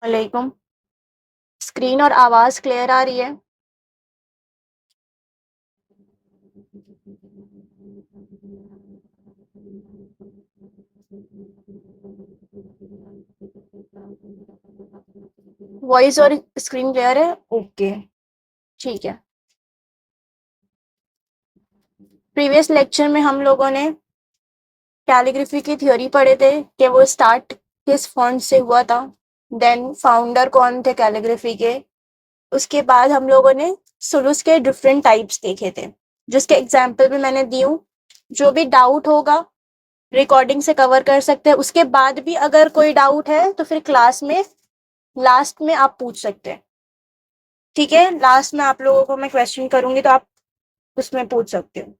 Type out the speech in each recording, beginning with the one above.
वालेकुम। स्क्रीन और आवाज क्लियर आ रही है? वॉइस और स्क्रीन क्लियर है? ओके, ठीक है। प्रीवियस लेक्चर में हम लोगों ने कैलीग्राफी की थ्योरी पढ़े थे कि वो स्टार्ट किस फॉन्ट से हुआ था, देन फाउंडर कौन थे कैलीग्राफी के। उसके बाद हम लोगों ने सुलूस के डिफरेंट टाइप्स देखे थे, जिसके एग्जाम्पल भी मैंने दी हूँ। जो भी डाउट होगा रिकॉर्डिंग से कवर कर सकते हैं। उसके बाद भी अगर कोई डाउट है तो फिर क्लास में लास्ट में आप पूछ सकते हैं। ठीक है, लास्ट में आप लोगों को मैं क्वेश्चन करूंगी तो आप उसमें पूछ सकते हो।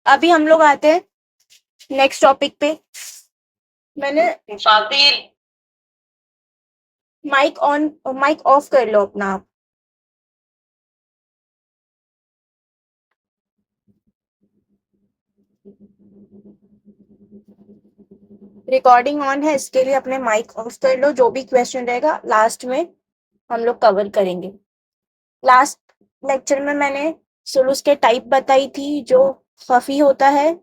अभी हम लोग आते हैं नेक्स्ट टॉपिक पे। मैंने माइक ऑन, माइक ऑफ कर लो अपना आप। रिकॉर्डिंग ऑन है, इसके लिए अपने माइक ऑफ कर लो। जो भी क्वेश्चन रहेगा लास्ट में हम लोग कवर करेंगे। लास्ट लेक्चर में मैंने सोलूस के टाइप बताई थी, जो खफी होता है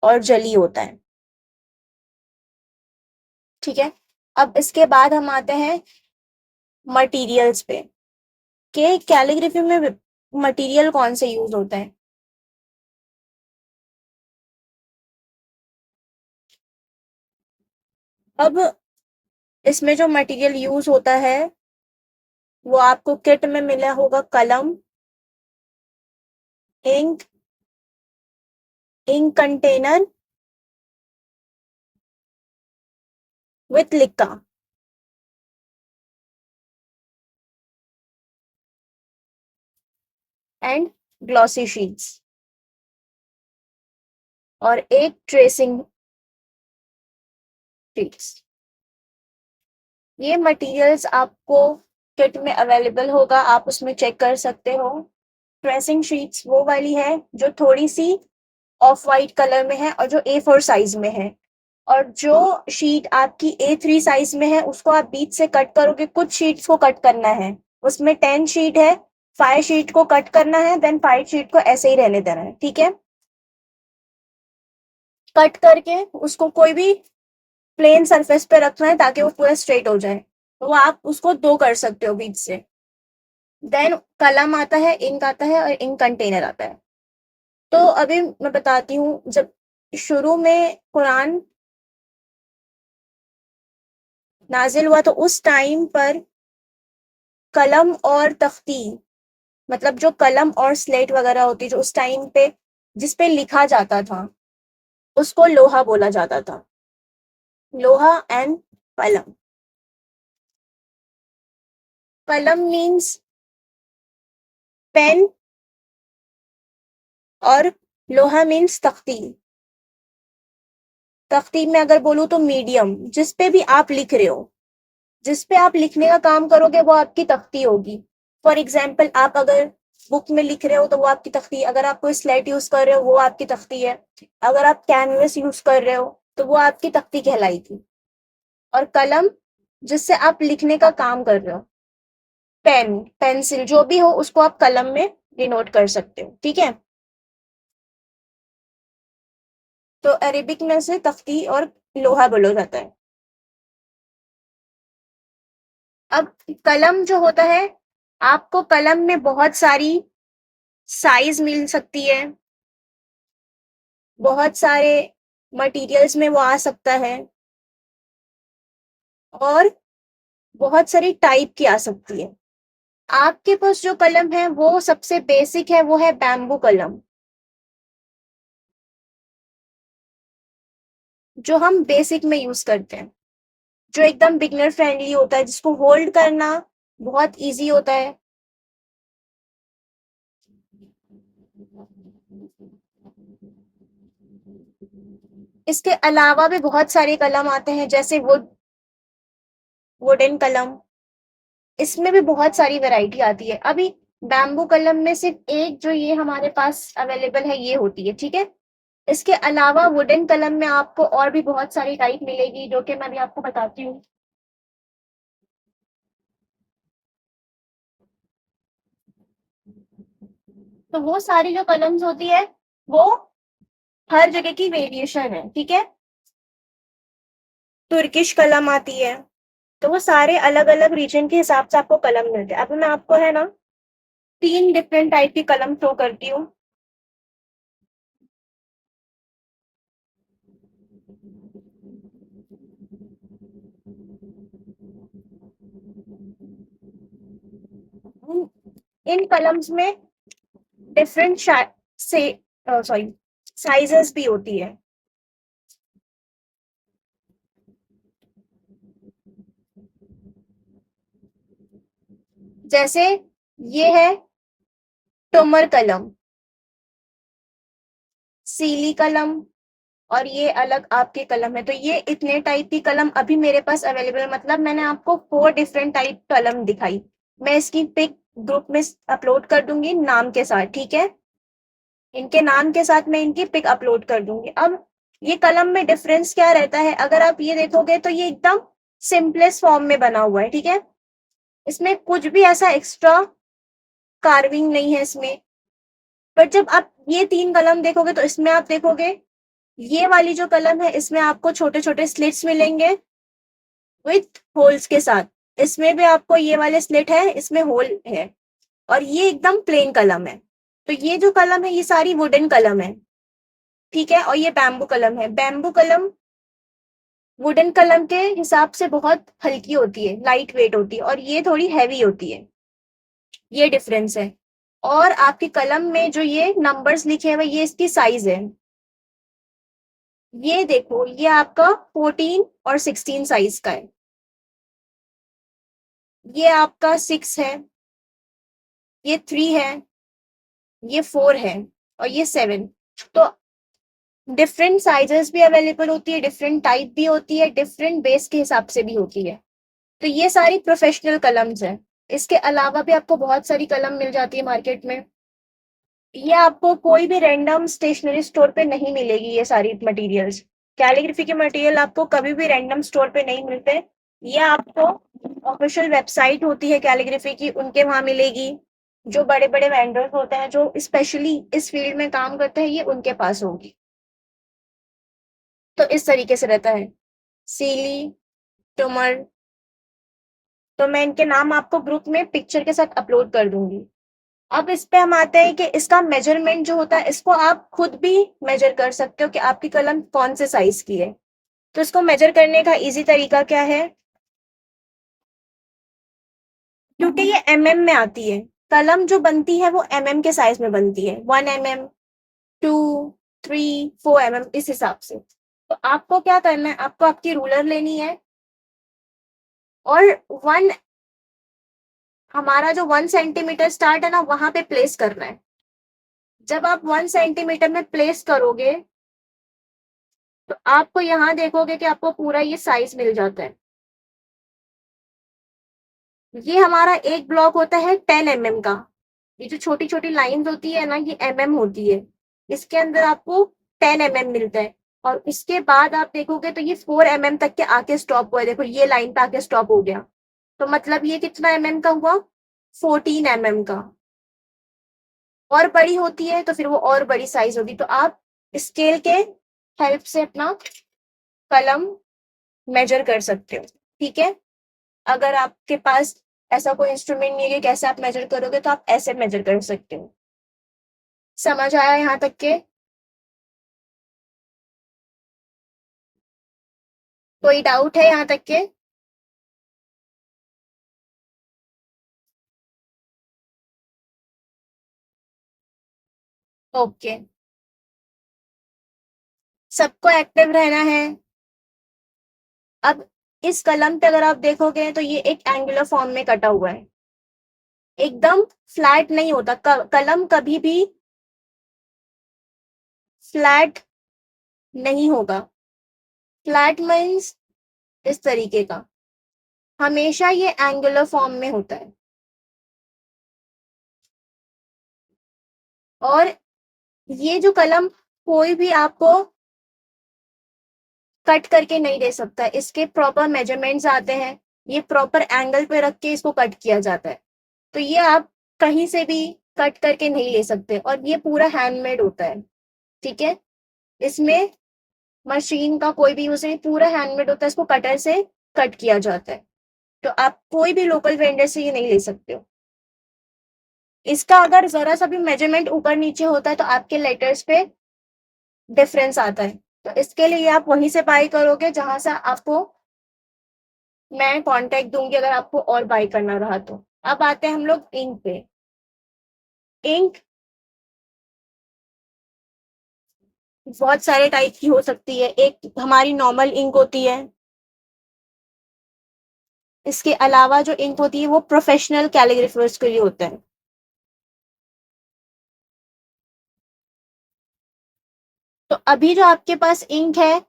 और जली होता है। ठीक है, अब इसके बाद हम आते हैं मटेरियल्स पे कि कैलीग्राफी में मटेरियल कौन से यूज होता है। अब इसमें जो मटेरियल यूज होता है वो आपको किट में मिला होगा। कलम, इंक, इंक कंटेनर विथ लिक्का एंड ग्लॉसी शीट्स और एक ट्रेसिंग शीट्स। ये मटेरियल्स आपको किट में अवेलेबल होगा, आप उसमें चेक कर सकते हो। ट्रेसिंग शीट्स वो वाली है जो थोड़ी सी ऑफ वाइट कलर में है और जो A4 साइज में है। और जो शीट आपकी A3 साइज में है उसको आप बीच से कट करोगे। कुछ शीट्स को कट करना है, उसमें 10 शीट है, 5 शीट को कट करना है, देन 5 शीट को ऐसे ही रहने देना है। ठीक है, कट करके उसको कोई भी प्लेन सरफेस पे रखना है ताकि वो पूरा स्ट्रेट हो जाए। तो आप उसको दो कर सकते हो बीच से। देन कलम आता है, इंक आता है और इंक कंटेनर आता है। तो अभी मैं बताती हूँ, जब शुरू में कुरान नाजिल हुआ तो उस टाइम पर कलम और तख्ती, मतलब जो कलम और स्लेट वगैरह होती जो उस टाइम पे जिस पे लिखा जाता था उसको लोहा बोला जाता था। लोहा एंड कलम। कलम मीन्स पेन और लोहा मीन्स तख्ती। तख्ती में अगर बोलूं तो मीडियम, जिस पे भी आप लिख रहे हो, जिस पे आप लिखने का काम करोगे वो आपकी तख्ती होगी। फॉर एग्जाम्पल, आप अगर बुक में लिख रहे हो तो वो आपकी तख्ती है। अगर आप कोई स्लेट यूज कर रहे हो वो आपकी तख्ती है। अगर आप कैनवस यूज कर रहे हो तो वो आपकी तख्ती कहलाएगी। और कलम, जिससे आप लिखने का काम कर रहे हो, पेन, पेंसिल, जो भी हो उसको आप कलम में डिनोट कर सकते हो। ठीक है, तो अरेबिक में से तख्ती और लोहा बोला जाता है। अब कलम जो होता है, आपको कलम में बहुत सारी साइज मिल सकती है, बहुत सारे मटेरियल्स में वो आ सकता है और बहुत सारी टाइप की आ सकती है। आपके पास जो कलम है वो सबसे बेसिक है, वो है बैम्बू कलम, जो हम बेसिक में यूज करते हैं, जो एकदम बिगनर फ्रेंडली होता है, जिसको होल्ड करना बहुत इजी होता है। इसके अलावा भी बहुत सारे कलम आते हैं, जैसे वुडन कलम। इसमें भी बहुत सारी वैरायटी आती है। अभी बैम्बू कलम में सिर्फ एक जो ये हमारे पास अवेलेबल है ये होती है। ठीक है, इसके अलावा वुडन कलम में आपको और भी बहुत सारी टाइप मिलेगी, जो कि मैं भी आपको बताती हूँ। तो वो सारी जो कलम्स होती है वो हर जगह की वेरिएशन है, ठीक है। तुर्किश कलम आती है, तो वो सारे अलग अलग रीजन के हिसाब से आपको कलम मिलते हैं। अभी मैं आपको है ना 3 डिफरेंट टाइप की कलम शो करती हूँ। इन कलम्स में डिफरेंट से सॉरी साइजेस भी होती है। जैसे ये है टोमर कलम, सीली कलम, और ये अलग आपके कलम है। तो ये इतने टाइप की कलम अभी मेरे पास अवेलेबल है, मतलब मैंने आपको 4 डिफरेंट टाइप कलम दिखाई। मैं इसकी पिक ग्रुप में अपलोड कर दूंगी नाम के साथ, ठीक है। इनके नाम के साथ मैं इनकी पिक अपलोड कर दूंगी। अब ये कलम में डिफरेंस क्या रहता है, अगर आप ये देखोगे तो ये एकदम सिंपलेस्ट फॉर्म में बना हुआ है, ठीक है। इसमें कुछ भी ऐसा एक्स्ट्रा कार्विंग नहीं है इसमें। पर जब आप ये 3 कलम देखोगे तो इसमें आप देखोगे ये वाली जो कलम है इसमें आपको छोटे छोटे स्लिट्स मिलेंगे विथ होल्स के साथ। इसमें भी आपको ये वाले स्लिट है, इसमें होल है। और ये एकदम प्लेन कलम है। तो ये जो कलम है ये सारी वुडन कलम है, ठीक है। और ये बैम्बू कलम है। बैम्बू कलम वुडन कलम के हिसाब से बहुत हल्की होती है, लाइट वेट होती है, और ये थोड़ी हैवी होती है। ये डिफरेंस है। और आपकी कलम में जो ये नंबर्स लिखे हुए ये इसकी साइज है। ये देखो ये आपका 14 और 16 साइज का है। ये आपका 6 है, ये 3 है, ये 4 है, और ये 7। तो डिफरेंट साइजेस भी अवेलेबल होती है, डिफरेंट टाइप भी होती है, डिफरेंट बेस के हिसाब से भी होती है। तो ये सारी प्रोफेशनल कलम्स हैं। इसके अलावा भी आपको बहुत सारी कलम मिल जाती है मार्केट में। ये आपको कोई भी रैंडम स्टेशनरी स्टोर पे नहीं मिलेगी। ये सारी मटेरियल्स, कैलीग्राफी के मटेरियल आपको कभी भी रैंडम स्टोर पे नहीं मिलते। ये आपको ऑफिशियल वेबसाइट होती है कैलीग्राफी की, उनके वहां मिलेगी। जो बड़े बड़े वेंडर्स होते हैं जो स्पेशली इस फील्ड में काम करते हैं ये उनके पास होगी। तो इस तरीके से रहता है सीली, टुमर। तो मैं इनके नाम आपको ग्रुप में पिक्चर के साथ अपलोड कर दूंगी। अब इस पे हम आते हैं कि इसका मेजरमेंट जो होता है इसको आप खुद भी मेजर कर सकते हो कि आपकी कलम कौन से साइज की है। तो इसको मेजर करने का इजी तरीका क्या है, क्योंकि ये mm में आती है। कलम जो बनती है वो mm के साइज में बनती है, 1 mm, 2, 3, 4 mm, इस हिसाब से। तो आपको क्या करना है, आपको आपकी रूलर लेनी है और वन हमारा जो 1 सेंटीमीटर स्टार्ट है ना वहां पे प्लेस करना है। जब आप 1 सेंटीमीटर में प्लेस करोगे तो आपको यहाँ देखोगे कि आपको पूरा ये साइज मिल जाता है। ये हमारा एक ब्लॉक होता है 10 mm का। ये जो छोटी छोटी लाइंस होती है ना ये होती है। इसके अंदर आपको 10 mm मिलता है। और इसके बाद आप देखोगे तो ये 4 mm तक के आके स्टॉप हुआ है। देखो ये लाइन पे आके स्टॉप हो गया। तो मतलब ये कितना का हुआ, 14 mm का। और बड़ी होती है तो फिर वो और बड़ी साइज होगी। तो आप स्केल के हेल्प से अपना कलम मेजर कर सकते हो, ठीक है। अगर आपके पास ऐसा कोई इंस्ट्रूमेंट नहीं है कि कैसे आप मेजर करोगे तो आप ऐसे मेजर कर सकते हो। समझ आया यहाँ तक के? कोई डाउट है यहाँ तक के? ओके, सबको एक्टिव रहना है। अब इस कलम पे अगर आप देखोगे तो ये एक एंगुलर फॉर्म में कटा हुआ है, एकदम फ्लैट नहीं होता। कलम कभी भी फ्लैट नहीं होगा। फ्लैट मीन्स इस तरीके का, हमेशा ये एंगुलर फॉर्म में होता है। और ये जो कलम कोई भी आपको कट करके नहीं दे सकता, इसके प्रॉपर मेजरमेंट्स आते हैं। ये प्रॉपर एंगल पे रख के इसको कट किया जाता है। तो ये आप कहीं से भी कट करके नहीं ले सकते, और ये पूरा हैंडमेड होता है, ठीक है। इसमें मशीन का कोई भी यूज नहीं, पूरा हैंडमेड होता है, इसको कटर से कट किया जाता है। तो आप कोई भी लोकल वेंडर से ये नहीं ले सकते हो। इसका अगर जरा सा भी मेजरमेंट ऊपर नीचे होता है तो आपके लेटर्स पे डिफरेंस आता है। तो इसके लिए आप वहीं से बाय करोगे जहां से आपको मैं कांटेक्ट दूंगी अगर आपको और बाय करना रहा तो। अब आते हैं हम लोग इंक पे। इंक बहुत सारे टाइप की हो सकती है। एक हमारी नॉर्मल इंक होती है, इसके अलावा जो इंक होती है वो प्रोफेशनल कैलीग्राफर्स के लिए होता है। तो अभी जो आपके पास इंक है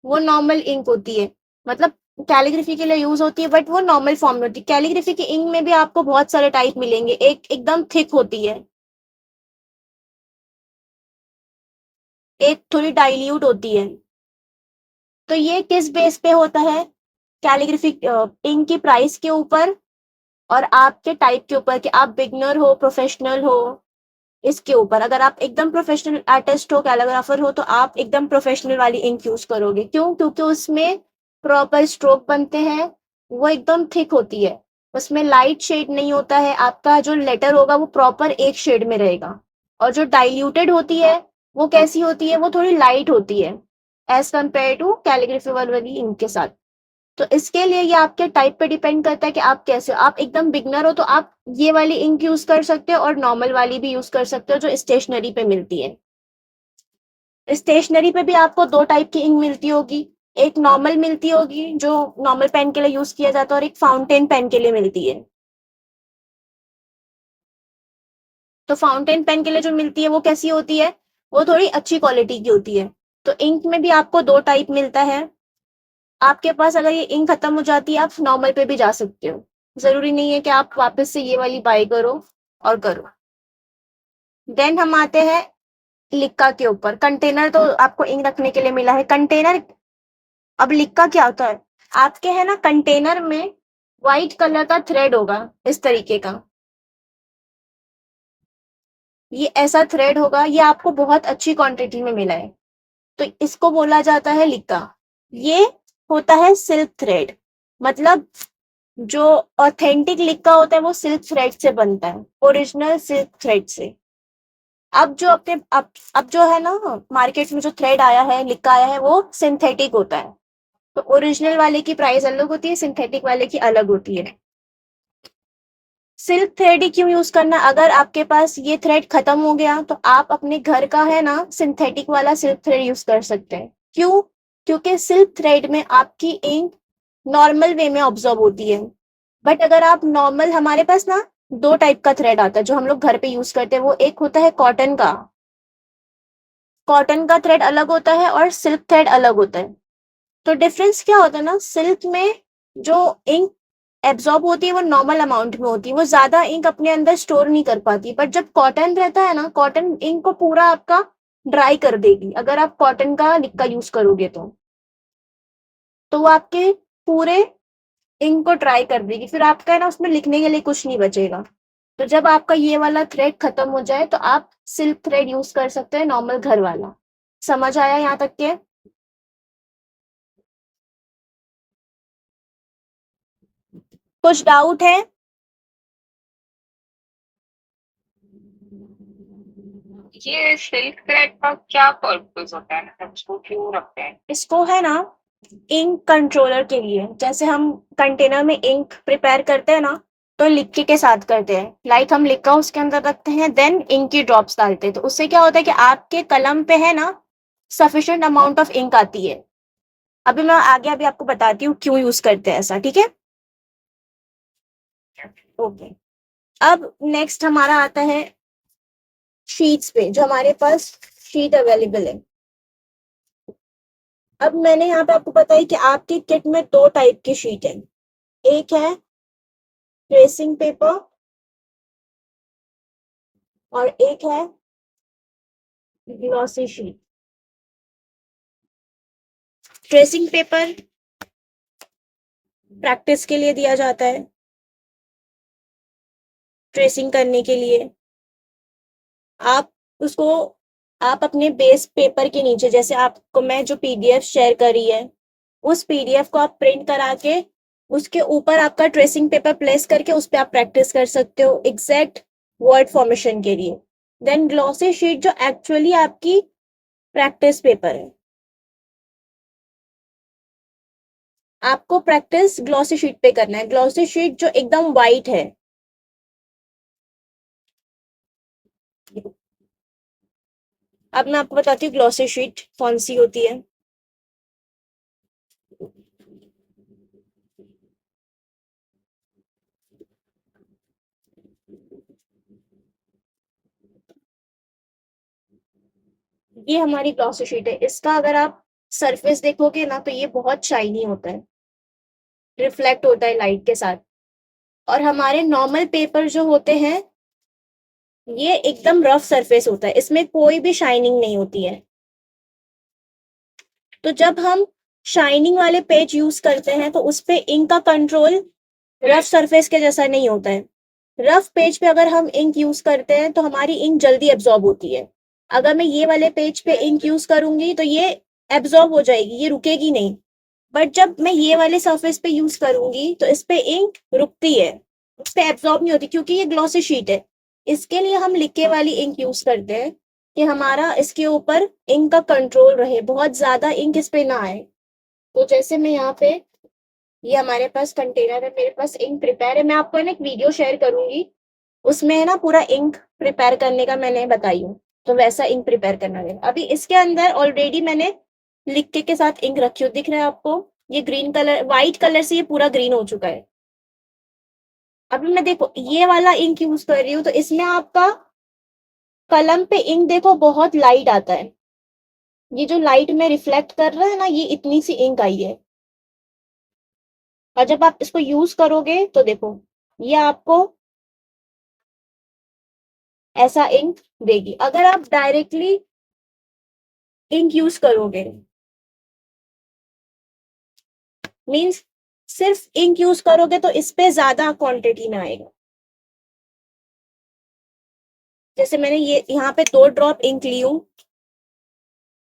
वो नॉर्मल इंक होती है, मतलब कैलीग्राफी के लिए यूज होती है, बट वो नॉर्मल फॉर्म में होती है। कैलीग्राफी की इंक में भी आपको बहुत सारे टाइप मिलेंगे। एक एकदम थिक होती है, एक थोड़ी डाइल्यूट होती है। तो ये किस बेस पे होता है? कैलीग्राफी इंक की प्राइस के ऊपर और आपके टाइप के ऊपर कि आप बिगनर हो, प्रोफेशनल हो, इसके ऊपर। अगर आप एकदम प्रोफेशनल आर्टिस्ट हो, कैलीग्राफर हो, तो आप एकदम प्रोफेशनल वाली इंक यूज करोगे। क्यों? क्योंकि उसमें प्रॉपर स्ट्रोक बनते हैं, वो एकदम थिक होती है, उसमें लाइट शेड नहीं होता है, आपका जो लेटर होगा वो प्रॉपर एक शेड में रहेगा। और जो डाइल्यूटेड होती है वो कैसी होती है? वो थोड़ी लाइट होती है एज कम्पेयर टू कैलीग्राफी वाली इंक के साथ। तो इसके लिए ये आपके टाइप पे डिपेंड करता है कि आप कैसे हो। आप एकदम बिगनर हो तो आप ये वाली इंक यूज कर सकते हो, और नॉर्मल वाली भी यूज कर सकते हो जो स्टेशनरी पे मिलती है। स्टेशनरी पे भी आपको दो टाइप की इंक मिलती होगी। एक नॉर्मल मिलती होगी जो नॉर्मल पेन के लिए यूज किया जाता है, और एक फाउंटेन पेन के लिए मिलती है। तो फाउंटेन पेन के लिए जो मिलती है वो कैसी होती है? वो थोड़ी अच्छी क्वालिटी की होती है। तो इंक में भी आपको दो टाइप मिलता है। आपके पास अगर ये इंक खत्म हो जाती है आप नॉर्मल पे भी जा सकते हो, जरूरी नहीं है कि आप वापस से ये वाली बाय करो और करो। देन हम आते हैं लिक्का के ऊपर। कंटेनर तो आपको इंक रखने के लिए मिला है, कंटेनर। अब लिक्का क्या होता है? आपके है ना कंटेनर में व्हाइट कलर का थ्रेड होगा, इस तरीके का। ये ऐसा थ्रेड होगा, ये आपको बहुत अच्छी क्वांटिटी में मिला है, तो इसको बोला जाता है लिक्का। ये होता है सिल्क थ्रेड, मतलब जो ऑथेंटिक लिक्का होता है वो सिल्क थ्रेड से बनता है, ओरिजिनल सिल्क थ्रेड से। अब जो है ना मार्केट में जो थ्रेड आया है, लिक्का आया है, वो सिंथेटिक होता है। तो ओरिजिनल वाले की प्राइस अलग होती है, सिंथेटिक वाले की अलग होती है। सिल्क थ्रेड ही क्यों यूज करना? अगर आपके पास ये थ्रेड खत्म हो गया तो आप अपने घर का है ना सिंथेटिक वाला सिल्क थ्रेड यूज कर सकते हैं। क्यों? क्योंकि सिल्क थ्रेड में आपकी इंक नॉर्मल वे में ऑब्जॉर्ब होती है। बट अगर आप नॉर्मल, हमारे पास ना दो टाइप का थ्रेड आता है जो हम लोग घर पे यूज करते हैं। वो एक होता है कॉटन का, कॉटन का थ्रेड अलग होता है और सिल्क थ्रेड अलग होता है। तो डिफरेंस क्या होता है ना, सिल्क में जो इंक एब्जॉर्ब होती है वो नॉर्मल अमाउंट में होती है, वो ज्यादा इंक अपने अंदर स्टोर नहीं कर पाती। बट जब कॉटन रहता है ना, कॉटन इंक को पूरा आपका ड्राई कर देगी अगर आप कॉटन का लिक्का यूज करोगे तो वो आपके पूरे इंक को ड्राई कर देगी, फिर आपका है ना उसमें लिखने के लिए कुछ नहीं बचेगा। तो जब आपका ये वाला थ्रेड खत्म हो जाए तो आप सिल्क थ्रेड यूज कर सकते हैं, नॉर्मल घर वाला। समझ आया यहाँ तक के? कुछ डाउट है? ये सिल्क थ्रेड का क्या पर्पस होता है, मतलब इसको क्यों रखते हैं? इसको है ना इंक कंट्रोलर के लिए। जैसे हम कंटेनर में इंक प्रिपेयर करते हैं ना, तो लिक्की के साथ करते हैं। लाइक हम लिक्का उसके अंदर रखते हैं, देन इंक की ड्रॉप्स डालते हैं। तो उससे क्या होता है कि आपके कलम पे है ना सफिशिएंट अमाउंट ऑफ इंक आती है। अभी मैं आगे अभी आपको बताती हूँ क्यों यूज करते हैं ऐसा, ठीक है? ओके। अब नेक्स्ट हमारा आता है शीट्स पे, जो हमारे पास शीट अवेलेबल है। अब मैंने यहाँ पे आपको बताया कि आपकी किट में दो टाइप की शीट है। एक है ट्रेसिंग पेपर और एक है glossy sheet. Tracing paper practice के लिए दिया जाता है, ट्रेसिंग करने के लिए। आप उसको आप अपने बेस पेपर के नीचे, जैसे आपको मैं जो पीडीएफ शेयर करी है, उस पीडीएफ को आप प्रिंट करा के उसके ऊपर आपका ट्रेसिंग पेपर प्लेस करके उस पर आप प्रैक्टिस कर सकते हो एग्जैक्ट वर्ड फॉर्मेशन के लिए। देन ग्लॉसी शीट जो एक्चुअली आपकी प्रैक्टिस पेपर है, आपको प्रैक्टिस ग्लॉसी शीट पे करना है। ग्लॉसी शीट जो एकदम वाइट है, अब मैं आपको बताती हूँ ग्लॉसी शीट कौन सी होती है। ये हमारी ग्लॉसी शीट है। इसका अगर आप सरफेस देखोगे ना तो ये बहुत शाइनी होता है, रिफ्लेक्ट होता है लाइट के साथ। और हमारे नॉर्मल पेपर जो होते हैं ये एकदम रफ सरफेस होता है, इसमें कोई भी शाइनिंग नहीं होती है। तो जब हम शाइनिंग वाले पेज यूज करते हैं तो उस पे इंक का कंट्रोल रफ सरफेस के जैसा नहीं होता है। रफ पेज पे अगर हम इंक यूज करते हैं तो हमारी इंक जल्दी एब्जॉर्ब होती है। अगर मैं ये वाले पेज पे इंक यूज करूंगी तो ये एब्जॉर्ब हो जाएगी, ये रुकेगी नहीं। बट जब मैं ये वाले सरफेस पे यूज करूंगी तो इस पे इंक रुकती है, उस पे एब्जॉर्ब नहीं होती, क्योंकि ये ग्लॉसी शीट है। इसके लिए हम लिखे वाली इंक यूज करते हैं कि हमारा इसके ऊपर इंक का कंट्रोल रहे, बहुत ज्यादा इंक इस पे ना आए। तो जैसे मैं यहाँ पे, ये हमारे पास कंटेनर है, मेरे पास इंक प्रिपेयर है, मैं आपको ना एक वीडियो शेयर करूंगी, उसमें है ना पूरा इंक प्रिपेयर करने का मैंने बताई हूँ। तो वैसा इंक प्रिपेयर करना है। अभी इसके अंदर ऑलरेडी मैंने लिख के साथ इंक रखी हो, दिख रहा है आपको? ये ग्रीन कलर, व्हाइट कलर से ये पूरा ग्रीन हो चुका है। अभी मैं देखो ये वाला इंक यूज कर रही हूँ तो इसमें आपका कलम पे इंक देखो बहुत लाइट आता है। ये जो लाइट में रिफ्लेक्ट कर रहा है ना, ये इतनी सी इंक आई है। और जब आप इसको यूज करोगे तो देखो ये आपको ऐसा इंक देगी। अगर आप डायरेक्टली इंक यूज करोगे, मींस सिर्फ इंक यूज करोगे, तो इस पे ज्यादा क्वांटिटी में आएगा। जैसे मैंने ये यहाँ पे 2 ड्रॉप इंक ली हूँ,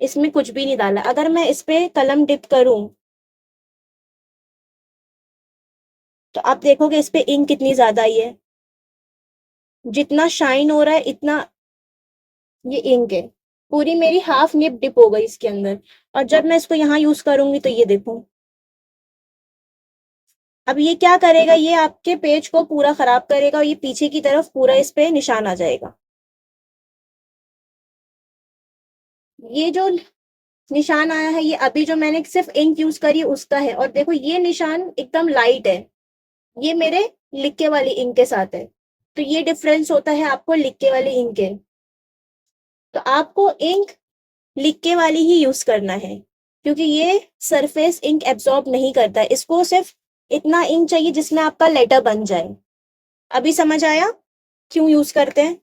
इसमें कुछ भी नहीं डाला। अगर मैं इस पे कलम डिप करूं तो आप देखोगे इस पे इंक कितनी ज्यादा आई है। जितना शाइन हो रहा है इतना ये इंक है। पूरी मेरी हाफ निप डिप हो गई इसके अंदर। और जब मैं इसको यहाँ यूज करूंगी तो ये देखो, अब ये क्या करेगा, ये आपके पेज को पूरा खराब करेगा और ये पीछे की तरफ पूरा इस पे निशान आ जाएगा। ये जो निशान आया है ये अभी जो मैंने सिर्फ इंक यूज करी उसका है। और देखो ये निशान एकदम लाइट है, ये मेरे लिखे वाली इंक के साथ है। तो ये डिफरेंस होता है आपको लिखे वाली इंक के। तो आपको इंक लिखे वाली ही यूज करना है, क्योंकि ये सरफेस इंक एब्जॉर्ब नहीं करता है। इसको सिर्फ इतना इंक चाहिए जिसमें आपका लेटर बन जाए। अभी समझ आया क्यों यूज करते हैं?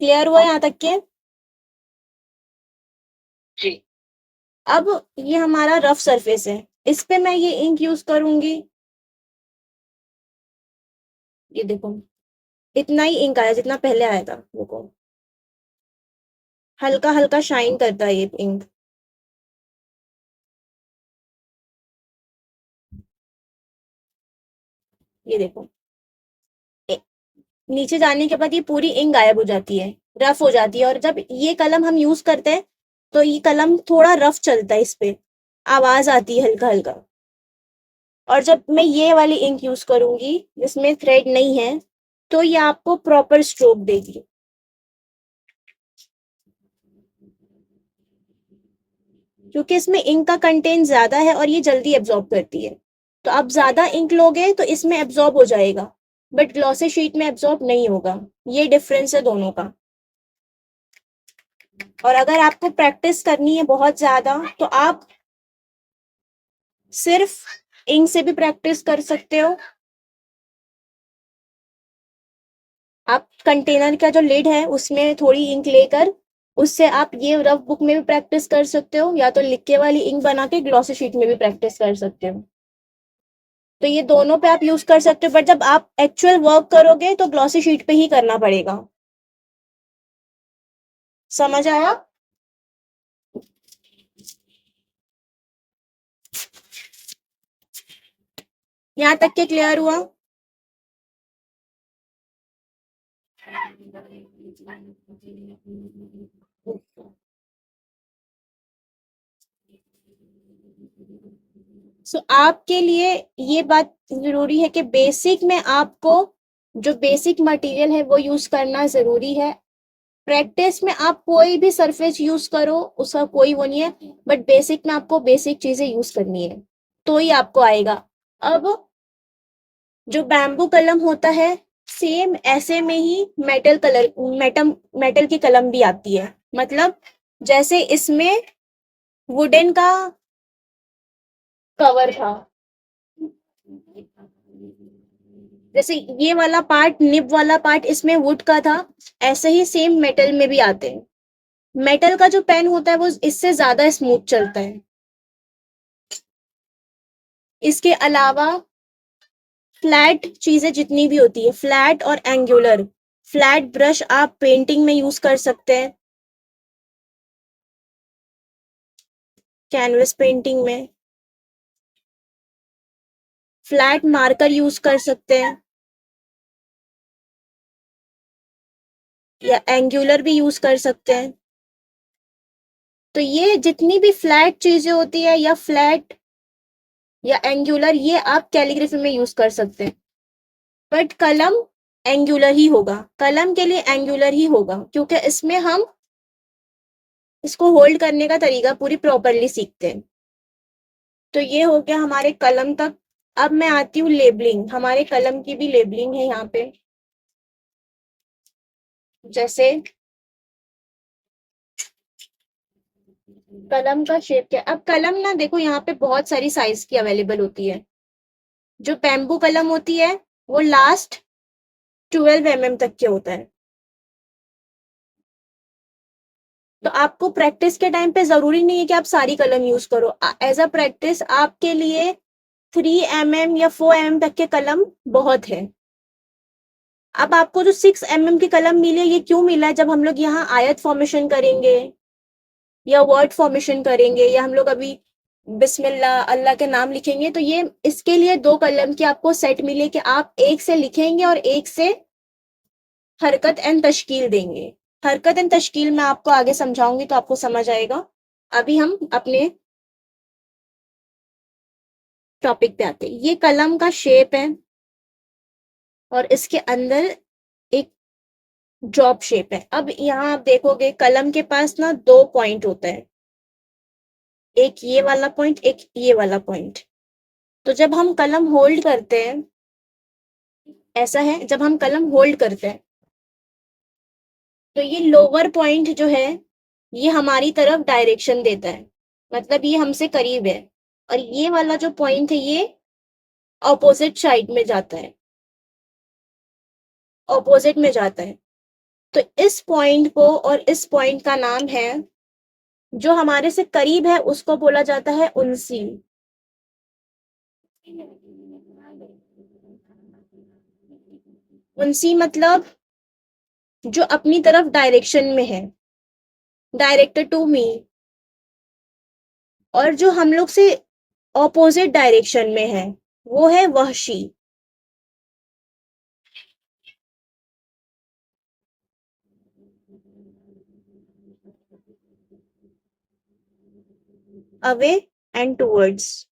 क्लियर हुआ यहाँ तक के? जी। अब ये हमारा रफ सरफेस है, इस पे मैं ये इंक यूज करूंगी। ये देखो इतना ही इंक आया जितना पहले आया था। देखो हल्का हल्का शाइन करता है ये इंक। ये देखो नीचे जाने के बाद ये पूरी इंक गायब हो जाती है, रफ हो जाती है। और जब ये कलम हम यूज करते हैं तो ये कलम थोड़ा रफ चलता है, इस पे आवाज आती है हल्का हल्का। और जब मैं ये वाली इंक यूज करूंगी जिसमें थ्रेड नहीं है तो ये आपको प्रॉपर स्ट्रोक देगी, क्योंकि इसमें इंक का कंटेंट ज्यादा है और ये जल्दी एब्जॉर्ब करती है। तो आप ज्यादा इंक लोगे तो इसमें एब्जॉर्ब हो जाएगा, बट ग्लॉसी शीट में एब्जॉर्ब नहीं होगा। ये डिफरेंस है दोनों का। और अगर आपको प्रैक्टिस करनी है बहुत ज्यादा तो आप सिर्फ इंक से भी प्रैक्टिस कर सकते हो। आप कंटेनर का जो लिड है उसमें थोड़ी इंक लेकर उससे आप ये रफ बुक में भी प्रैक्टिस कर सकते हो, या तो लिखे वाली इंक बना के ग्लॉसी शीट में भी प्रैक्टिस कर सकते हो। तो ये दोनों पे आप यूज कर सकते हो, बट जब आप एक्चुअल वर्क करोगे तो ग्लॉसी शीट पे ही करना पड़ेगा। समझ आया? यहाँ तक के क्लियर हुआ? आपके लिए ये बात जरूरी है कि बेसिक में आपको जो बेसिक मटेरियल है वो यूज करना जरूरी है। प्रैक्टिस में आप कोई भी सरफेस यूज करो, उसका कोई वो नहीं है, बट बेसिक में आपको बेसिक चीजें यूज करनी है तो ही आपको आएगा। अब जो बैम्बू कलम होता है, सेम ऐसे में ही मेटल की कलम भी आती है। मतलब जैसे इसमें वुडन का कवर था, जैसे ये वाला पार्ट, निब वाला पार्ट इसमें वुड का था, ऐसे ही सेम मेटल में भी आते हैं। मेटल का जो पेन होता है वो इससे ज्यादा स्मूथ चलता है। इसके अलावा फ्लैट चीजें जितनी भी होती है, फ्लैट और एंगुलर, फ्लैट ब्रश आप पेंटिंग में यूज कर सकते हैं, कैनवस पेंटिंग में। फ्लैट मार्कर यूज कर सकते हैं, या एंगुलर भी यूज कर सकते हैं। तो ये जितनी भी फ्लैट चीजें होती है, या फ्लैट या एंगुलर, ये आप कैलीग्राफी में यूज कर सकते हैं। बट कलम एंगुलर ही होगा, कलम के लिए एंगुलर ही होगा, क्योंकि इसमें हम इसको होल्ड करने का तरीका पूरी प्रॉपरली सीखते हैं। तो ये हो गया हमारे कलम तक। अब मैं आती हूँ लेबलिंग। हमारे कलम की भी लेबलिंग है यहाँ पे। जैसे कलम का शेप क्या, अब कलम ना देखो यहाँ पे बहुत सारी साइज की अवेलेबल होती है। जो बैम्बू कलम होती है वो लास्ट 12 mm तक के होता है। तो आपको प्रैक्टिस के टाइम पे जरूरी नहीं है कि आप सारी कलम यूज करो। एज अ प्रैक्टिस आपके लिए 3 mm या 4 mm तक के कलम बहुत है। अब आपको जो 6 mm की कलम मिली है, ये क्यों मिला है? जब हम लोग यहाँ आयत फॉर्मेशन करेंगे या वर्ड फॉर्मेशन करेंगे, या हम लोग अभी बिस्मिल्लाह अल्लाह के नाम लिखेंगे, तो ये इसके लिए 2 कलम की आपको सेट मिले कि आप एक से लिखेंगे और एक से हरकत एंड तश्कील देंगे। हरकत एंड तश्कील मैं आपको आगे समझाऊंगी तो आपको समझ आएगा। अभी हम अपने टॉपिक पे आते हैं। ये कलम का शेप है और इसके अंदर एक ड्रॉप शेप है। अब यहाँ आप देखोगे कलम के पास ना 2 पॉइंट होता है, एक ये वाला पॉइंट, एक ये वाला पॉइंट। तो जब हम कलम होल्ड करते हैं, ऐसा है, जब हम कलम होल्ड करते हैं तो ये लोअर पॉइंट जो है ये हमारी तरफ डायरेक्शन देता है, मतलब ये हमसे करीब है। और ये वाला जो पॉइंट है ये ऑपोजिट साइड में जाता है, ऑपोजिट में जाता है। तो इस पॉइंट को और इस पॉइंट का नाम है, जो हमारे से करीब है उसको बोला जाता है उनसी। उनसी मतलब जो अपनी तरफ डायरेक्शन में है, डायरेक्टेड टू मी। और जो हम लोग से ऑपोजिट डायरेक्शन में है वो है वहशी, अवे एंड टूवर्ड्स।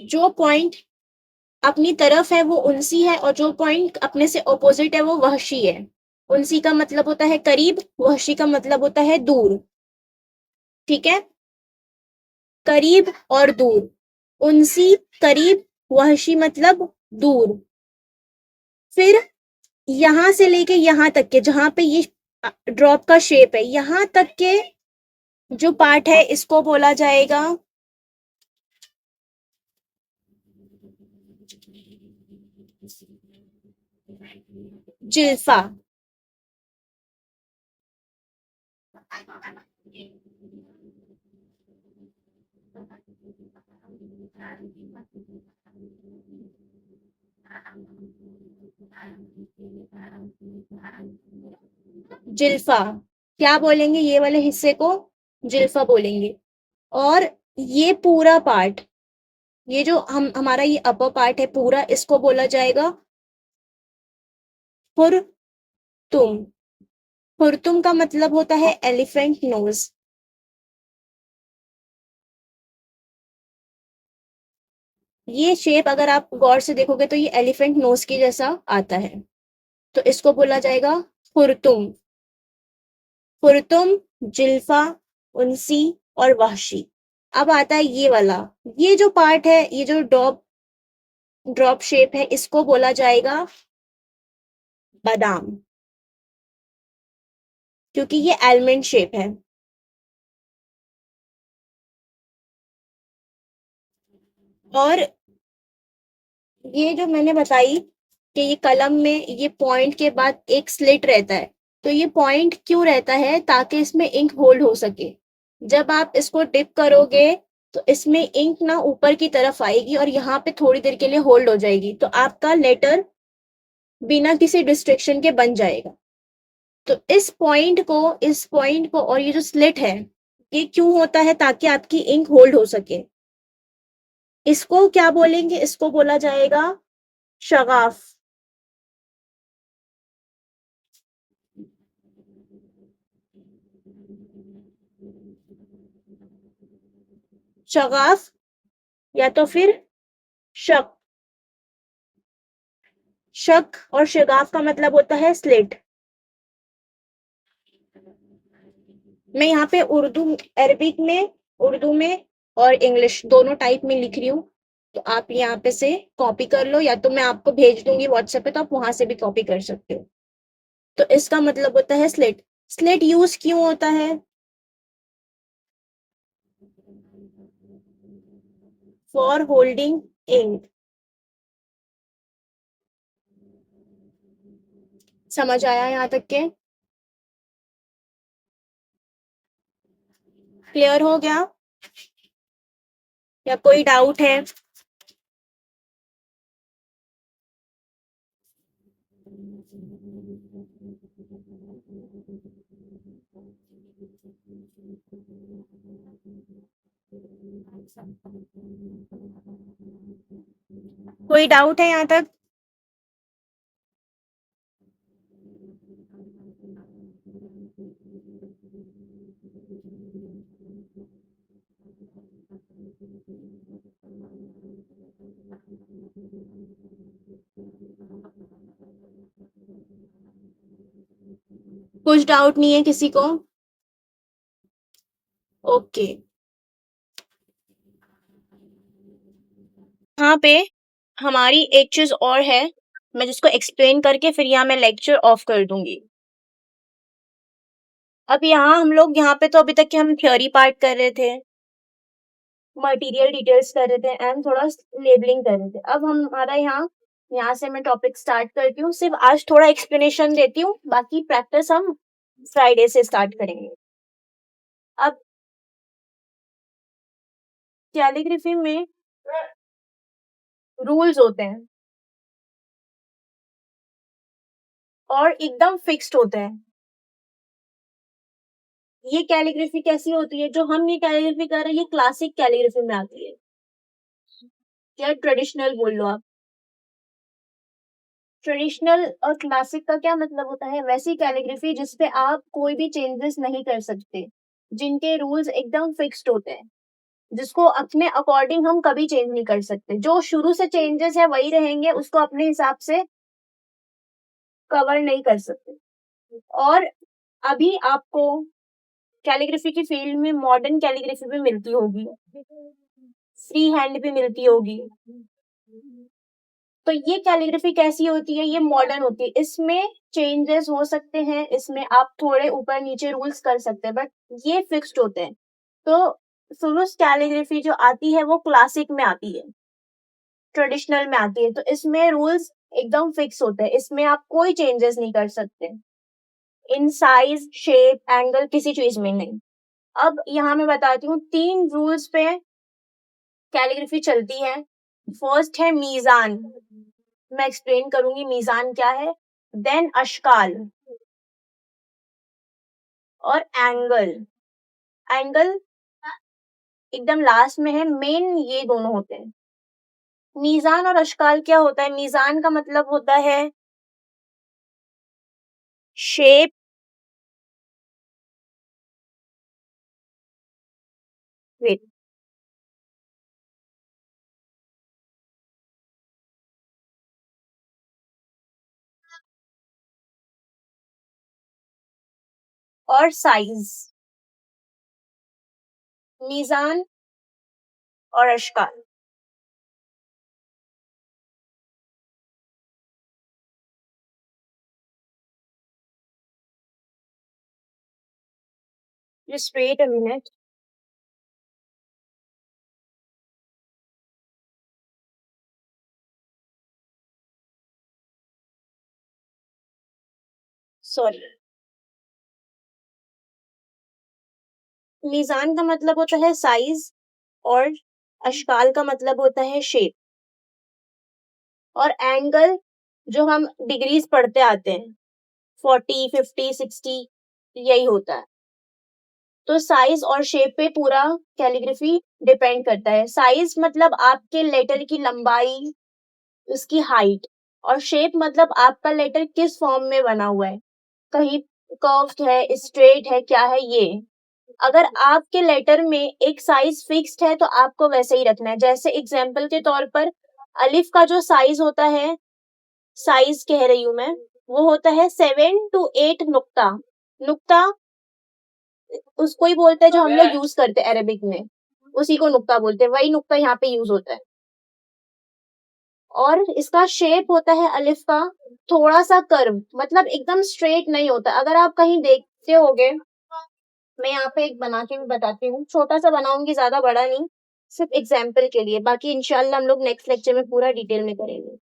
जो पॉइंट अपनी तरफ है वो उनसी है, और जो पॉइंट अपने से ऑपोजिट है वो वहशी है। उनसी का मतलब होता है करीब, वहशी का मतलब होता है दूर। ठीक है, करीब और दूर। उनसी करीब, वहशी मतलब दूर। फिर यहां से लेके यहां तक के, जहां पे ये ड्रॉप का शेप है, यहां तक के जो पार्ट है इसको बोला जाएगा जिल्फा। जिल्फा, क्या बोलेंगे ये वाले हिस्से को? जिल्फा बोलेंगे। और ये पूरा पार्ट, ये जो हमारा ये अपर पार्ट है पूरा, इसको बोला जाएगा खुरतुम। खुरतुम का मतलब होता है एलिफेंट नोज। ये शेप अगर आप गौर से देखोगे तो ये एलिफेंट नोज की जैसा आता है, तो इसको बोला जाएगा खुरतुम। खुरतुम, जिल्फा, उनसी और वहशी। अब आता है ये वाला, ये जो पार्ट है, ये जो ड्रॉप शेप है, इसको बोला जाएगा बादाम, क्योंकि ये आलमंड शेप है। और ये जो मैंने बताई कि ये कलम में ये पॉइंट के बाद एक स्लिट रहता है, तो ये पॉइंट क्यों रहता है? ताकि इसमें इंक होल्ड हो सके। जब आप इसको डिप करोगे तो इसमें इंक ना ऊपर की तरफ आएगी और यहाँ पे थोड़ी देर के लिए होल्ड हो जाएगी, तो आपका लेटर बिना किसी डिस्ट्रैक्शन के बन जाएगा। तो इस पॉइंट को और ये जो स्लिट है, ये क्यों होता है? ताकि आपकी इंक होल्ड हो सके। इसको क्या बोलेंगे? इसको बोला जाएगा शगाफ। शगाफ या तो फिर शक। शक और शगाफ का मतलब होता है स्लिट। मैं यहाँ पे उर्दू में और इंग्लिश दोनों टाइप में लिख रही हूँ, तो आप यहाँ पे से कॉपी कर लो, या तो मैं आपको भेज दूंगी व्हाट्सएप पे, तो आप वहां से भी कॉपी कर सकते हो। तो इसका मतलब होता है स्लिट। स्लिट यूज क्यों होता है? For holding ink. समझ आया यहाँ तक के? क्लियर हो गया या कोई डाउट है? कोई डाउट है यहाँ तक? कुछ डाउट नहीं है किसी को? ओके। यहाँ पे हमारी एक चीज और है, मैं जिसको एक्सप्लेन करके फिर यहाँ मैं लेक्चर ऑफ कर दूंगी। अब यहाँ पे तो अभी तक के हम थ्योरी पार्ट कर रहे थे, मटेरियल डिटेल्स कर रहे थे एंड थोड़ा लेबलिंग कर रहे थे। अब हमारा यहाँ से मैं टॉपिक स्टार्ट करती हूँ। सिर्फ आज थोड़ा एक्सप्लेनेशन देती हूँ, बाकी प्रैक्टिस हम फ्राइडे से स्टार्ट करेंगे। अब कैलीग्राफी में रूल्स होते हैं और एकदम फिक्स्ड होते हैं। ये कैलीग्राफी कैसी होती है? जो हम ये कैलीग्राफी कर रहे हैं, ये क्लासिक कैलीग्राफी में आती है, या ट्रेडिशनल बोल लो आप। ट्रेडिशनल और क्लासिक का क्या मतलब होता है? वैसी कैलीग्राफी जिसपे आप कोई भी चेंजेस नहीं कर सकते, जिनके रूल्स एकदम फिक्स्ड होते हैं, जिसको अपने अकॉर्डिंग हम कभी चेंज नहीं कर सकते। जो शुरू से चेंजेस है वही रहेंगे, उसको अपने हिसाब से कवर नहीं कर सकते। और अभी आपको कैलीग्राफी की फील्ड में मॉडर्न कैलीग्राफी भी मिलती होगी, फ्री हैंड भी मिलती होगी। तो ये कैलीग्राफी कैसी होती है? ये मॉडर्न होती है। इसमें चेंजेस हो सकते हैं, इसमें आप थोड़े ऊपर नीचे रूल्स कर सकते हैं, बट ये फिक्स्ड होते हैं। तो सुरुस कैलीग्राफी जो आती है वो क्लासिक में आती है, ट्रेडिशनल में आती है। तो इसमें रूल्स एकदम फिक्स होते हैं, इसमें आप कोई चेंजेस नहीं कर सकते इन साइज, शेप, एंगल, किसी चीज में नहीं। अब यहाँ मैं बताती हूँ 3 रूल्स पे कैलीग्राफी चलती है। फर्स्ट है मीजान, मैं एक्सप्लेन करूंगी मीजान क्या है। देन अशकाल और एंगल। एंगल एकदम लास्ट में है, मेन ये दोनों होते हैं। मीजान और अशकाल क्या होता है? मीजान का मतलब होता है शेप, वेट, और साइज। मीजान और अशकाल। Just wait a minute. Sorry. मीजान का मतलब होता है साइज और अशकाल का मतलब होता है शेप। और एंगल जो हम डिग्रीज पढ़ते आते हैं 40, 50, 60 यही होता है। तो साइज और शेप पे पूरा कैलीग्राफी डिपेंड करता है। साइज मतलब आपके लेटर की लंबाई, उसकी हाइट, और शेप मतलब आपका लेटर किस फॉर्म में बना हुआ है, कहीं कर्व्ड है, स्ट्रेट है, क्या है ये। अगर आपके लेटर में एक साइज फिक्स्ड है तो आपको वैसे ही रखना है। जैसे एग्जाम्पल के तौर पर अलिफ का जो साइज होता है, साइज कह रही हूं मैं, वो होता है 7 to 8 नुक्ता। नुक्ता उसको ही बोलते हैं जो हम लोग यूज करते हैं अरेबिक में, उसी को नुक्ता बोलते हैं, वही नुक्ता यहाँ पे यूज होता है। और इसका शेप होता है अलिफ का थोड़ा सा कर्व, मतलब एकदम स्ट्रेट नहीं होता। अगर आप कहीं देखते होगे, मैं यहाँ पे एक बना के भी बताती हूँ, छोटा सा बनाऊंगी, ज्यादा बड़ा नहीं, सिर्फ एग्जाम्पल के लिए। बाकी इंशाल्लाह हम लोग नेक्स्ट लेक्चर में पूरा डिटेल में करेंगे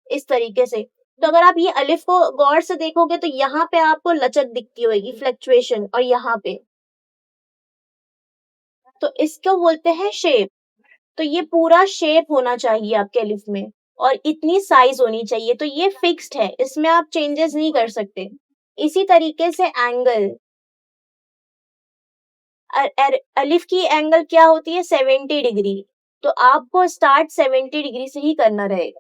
इस तरीके से। तो अगर आप ये अलिफ को गौर से देखोगे तो यहाँ पे आपको लचक दिखती होगी, फ्लक्चुएशन, और यहाँ पे, तो इसको बोलते हैं शेप। तो ये पूरा शेप होना चाहिए आपके अलिफ में, और इतनी साइज होनी चाहिए। तो ये फिक्स्ड है, इसमें आप चेंजेस नहीं कर सकते। इसी तरीके से एंगल, अलिफ की एंगल क्या होती है? 70 डिग्री। तो आपको स्टार्ट 70 डिग्री से ही करना रहेगा।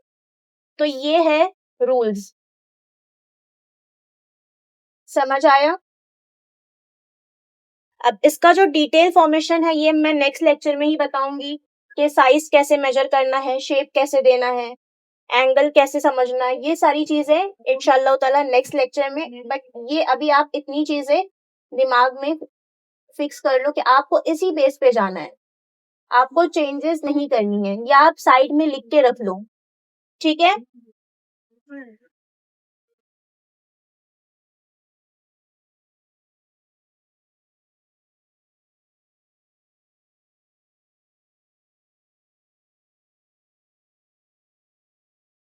तो ये है रूल्स। समझ आया? अब इसका जो डिटेल फॉर्मेशन है ये मैं नेक्स्ट लेक्चर में ही बताऊंगी कि साइज कैसे मेजर करना है, शेप कैसे देना है, एंगल कैसे समझना है, ये सारी चीजें इंशाल्लाह ताला नेक्स्ट लेक्चर में। बट ये अभी आप इतनी चीजें दिमाग में फिक्स कर लो कि आपको इसी बेस पे जाना है, आपको चेंजेस नहीं करनी है, या आप साइड में लिख के रख लो, ठीक है?